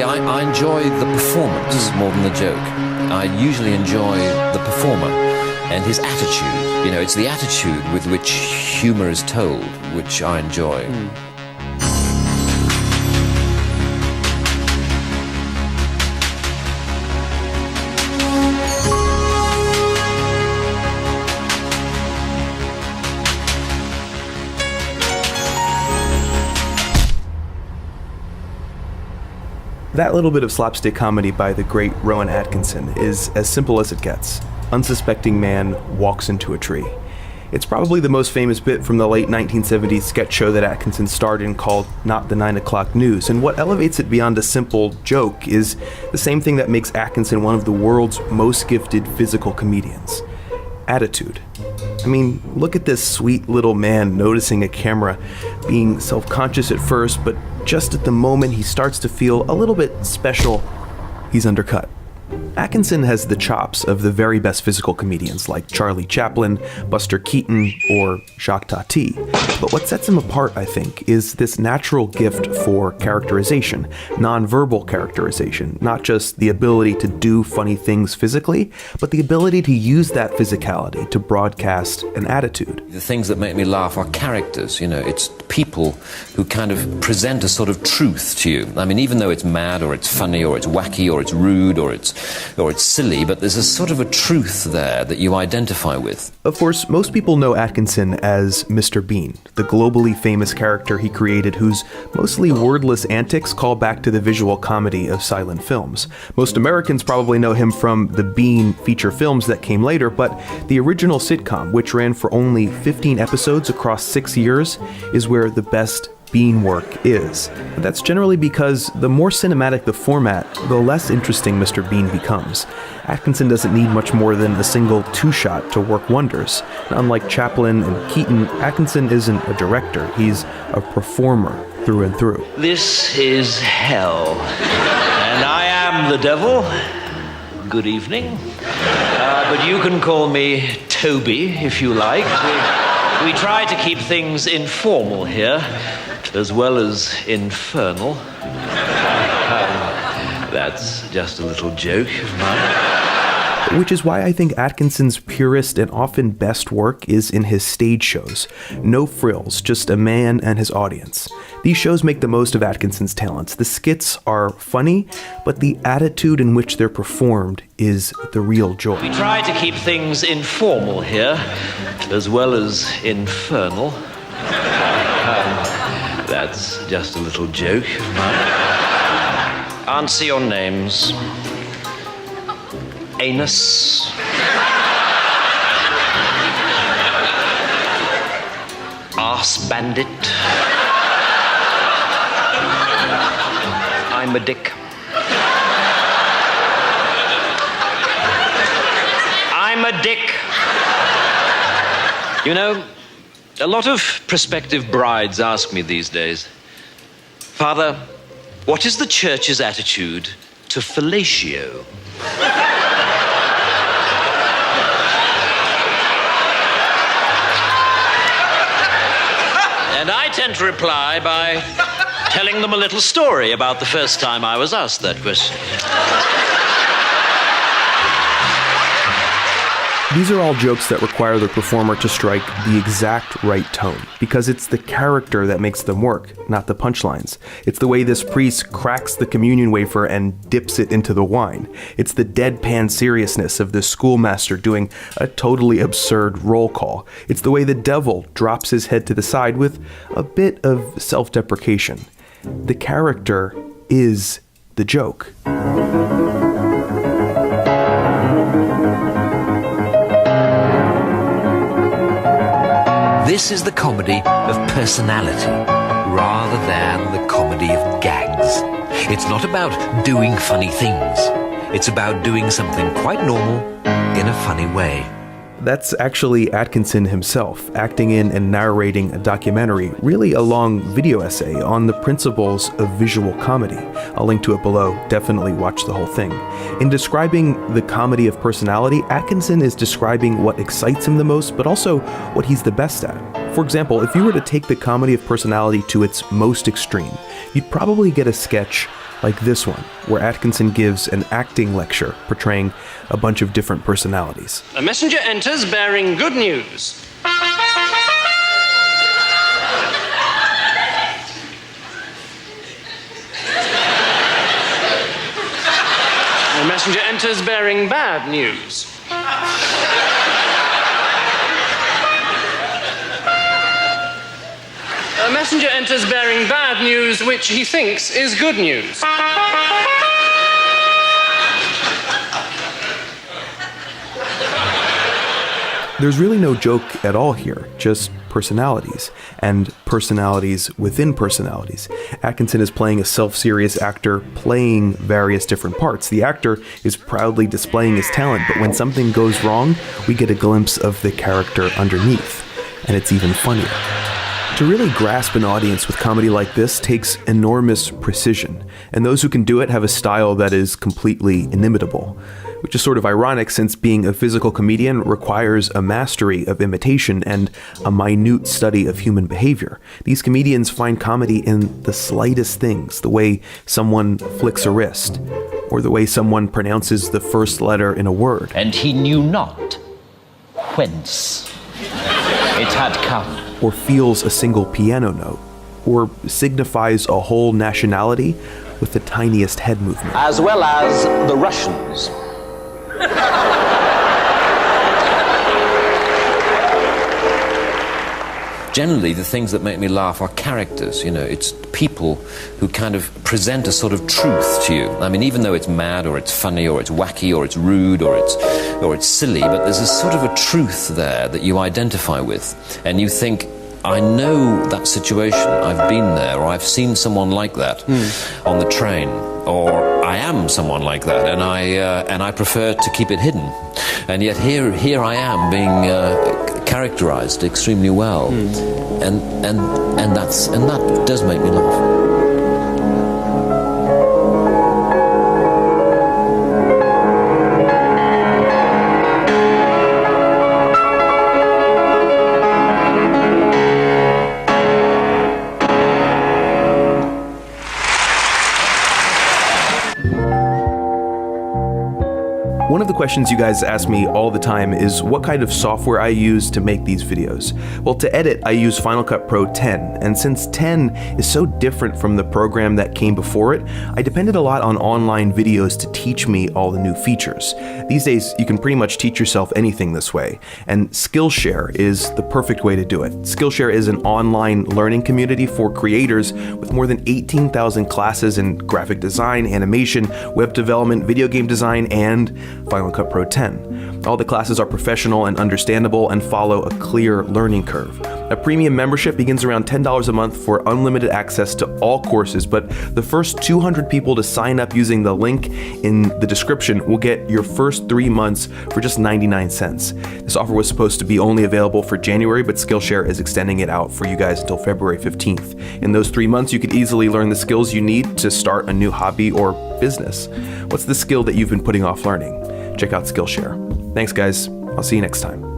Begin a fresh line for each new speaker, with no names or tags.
Really, I enjoy the performance more than the joke. I usually enjoy the performer and his attitude. You know, it's the attitude with which humour is told, which I enjoy.
That little bit of slapstick comedy by the great Rowan Atkinson is as simple as it gets. Unsuspecting man walks into a tree. It's probably the most famous bit from the late 1970s sketch show that Atkinson starred in called Not the 9 O'Clock News, and what elevates it beyond a simple joke is the same thing that makes Atkinson one of the world's most gifted physical comedians: attitude. I mean, look at this sweet little man noticing a camera, being self-conscious at first, but just at the moment he starts to feel a little bit special, he's undercut. Atkinson has the chops of the very best physical comedians like Charlie Chaplin, Buster Keaton, or Jacques Tati. But what sets him apart, I think, is this natural gift for characterization, nonverbal characterization, not just the ability to do funny things physically, but the ability to use that physicality to broadcast an attitude.
The things that make me laugh are characters, you know, it's people who kind of present a sort of truth to you. I mean, even though it's mad or it's funny or it's wacky or it's rude or it's silly, but there's a sort of a truth there that you identify with.
Of course, most people know Atkinson as Mr.Bean, the globally famous character he created whose mostly wordless antics call back to the visual comedy of silent films. Most Americans probably know him from the Bean feature films that came later, but the original sitcom, which ran for only 15 episodes across 6 years, is where the best Bean work is. But that's generally because the more cinematic the format, the less interesting Mr. Bean becomes. Atkinson doesn't need much more than a single two-shot to work wonders. Unlike Chaplin and Keaton, Atkinson isn't a director, he's a performer through and through.
This is hell, and I am the devil. Good evening. But you can call me Toby if you like. We try to keep things informal here, as well as infernal. That's just a little joke of mine.
Which is why I think Atkinson's purest and often best work is in his stage shows. No frills, just a man and his audience. These shows make the most of Atkinson's talents. The skits are funny, but the attitude in which they're performed is the real joy.
We try to keep things informal here, as well as infernal. That's just a little joke of mine. Answer your names. Anus. Arse bandit. I'm a dick. I'm a dick. You know, a lot of prospective brides ask me these days, Father, what is the church's attitude to fellatio? And I tend to reply by telling them a little story about the first time I was asked that question.
These are all jokes that require the performer to strike the exact right tone, because it's the character that makes them work, not the punchlines. It's the way this priest cracks the communion wafer and dips it into the wine. It's the deadpan seriousness of the schoolmaster doing a totally absurd roll call. It's the way the devil drops his head to the side with a bit of self-deprecation. The character is the joke.
This is the comedy of personality, rather than the comedy of gags. It's not about doing funny things. It's about doing something quite normal in a funny way.
That's actually Atkinson himself, acting in and narrating a documentary, really a long video essay on the principles of visual comedy. I'll link to it below, definitely watch the whole thing. In describing the comedy of personality, Atkinson is describing what excites him the most, but also what he's the best at. For example, if you were to take the comedy of personality to its most extreme, you'd probably get a sketch like this one, where Atkinson gives an acting lecture portraying a bunch of different personalities.
A messenger enters bearing good news. A messenger enters bearing bad news. A messenger enters bearing bad news, which he thinks is good news.
There's really no joke at all here, just personalities, and personalities within personalities. Atkinson is playing a self-serious actor playing various different parts. The actor is proudly displaying his talent, but when something goes wrong, we get a glimpse of the character underneath, and it's even funnier. To really grasp an audience with comedy like this takes enormous precision, and those who can do it have a style that is completely inimitable, which is sort of ironic since being a physical comedian requires a mastery of imitation and a minute study of human behavior. These comedians find comedy in the slightest things, the way someone flicks a wrist, or the way someone pronounces the first letter in a word.
And he knew not whence it had come.
Or feels a single piano note, or signifies a whole nationality with the tiniest head movement.
As well as the Russians.
Generally, the things that make me laugh are characters, it's people who kind of present a sort of truth to you. I mean, even though it's mad, or it's funny, or it's wacky, or it's rude, or it's silly, but there's a sort of a truth there that you identify with, and you think, I know that situation, I've been there, or I've seen someone like that on the train, or I am someone like that, and I prefer to keep it hidden. And yet here I am being characterized extremely well, and that does make me laugh.
One of the questions you guys ask me all the time is what kind of software I use to make these videos. Well, to edit, I use Final Cut Pro 10, and since 10 is so different from the program that came before it, I depended a lot on online videos to teach me all the new features. These days, you can pretty much teach yourself anything this way, and Skillshare is the perfect way to do it. Skillshare is an online learning community for creators with more than 18,000 classes in graphic design, animation, web development, video game design, and Final Cut Pro 10. All the classes are professional and understandable and follow a clear learning curve. A premium membership begins around $10 a month for unlimited access to all courses, but the first 200 people to sign up using the link in the description will get your first 3 months for just 99 cents. This offer was supposed to be only available for January, but Skillshare is extending it out for you guys until February 15th. In those 3 months, you could easily learn the skills you need to start a new hobby or business. What's the skill that you've been putting off learning? Check out Skillshare. Thanks, guys. I'll see you next time.